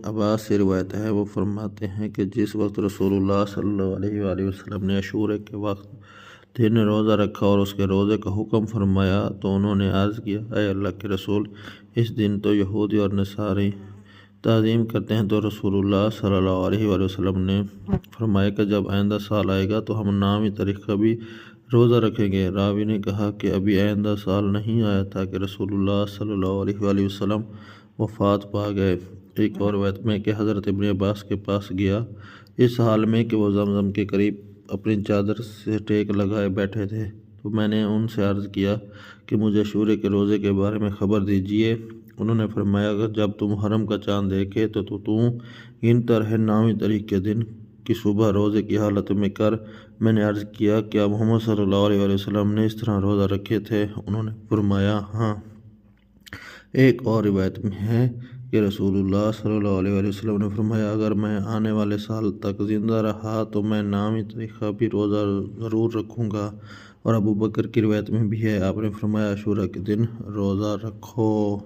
عباس سے روایت ہے، وہ فرماتے ہیں کہ جس وقت رسول اللہ صلی اللہ علیہ وآلہ وسلم نے عاشورہ کے وقت دن روزہ رکھا اور اس کے روزے کا حکم فرمایا تو انہوں نے عرض کیا، اے اللہ کے رسول، اس دن تو یہودی اور نصاری تعظیم کرتے ہیں۔ تو رسول اللہ صلی اللہ علیہ وآلہ وسلم نے فرمایا کہ جب آئندہ سال آئے گا تو ہم نامی تاریخ کا بھی روزہ رکھیں گے۔ راوی نے کہا کہ ابھی آئندہ سال نہیں آیا تھا کہ رسول اللہ صلی اللہ علیہ وآلہ وسلم وفات پا گئے۔ ایک اور روایت میں کہ حضرت ابن عباس کے پاس گیا، اس حال میں کہ وہ زمزم کے قریب اپنی چادر سے ٹیک لگائے بیٹھے تھے، تو میں نے ان سے عرض کیا کہ مجھے عاشورہ کے روزے کے بارے میں خبر دیجیے۔ انہوں نے فرمایا کہ جب تم محرم کا چاند دیکھے تو گنتا رہے، نامی تاریخ کے دن کی صبح روزے کی حالت میں کر۔ میں نے عرض کیا، کیا محمد صلی اللہ علیہ وآلہ وسلم نے اس طرح روزہ رکھے تھے؟ انہوں نے فرمایا ہاں۔ ایک اور روایت میں ہے کہ رسول اللہ صلی اللہ علیہ وآلہ وسلم نے فرمایا، اگر میں آنے والے سال تک زندہ رہا تو میں نامی تاریخ کا بھی روزہ ضرور رکھوں گا۔ اور ابو بکر کی روایت میں بھی ہے، آپ نے فرمایا عاشورہ کے دن روزہ رکھو۔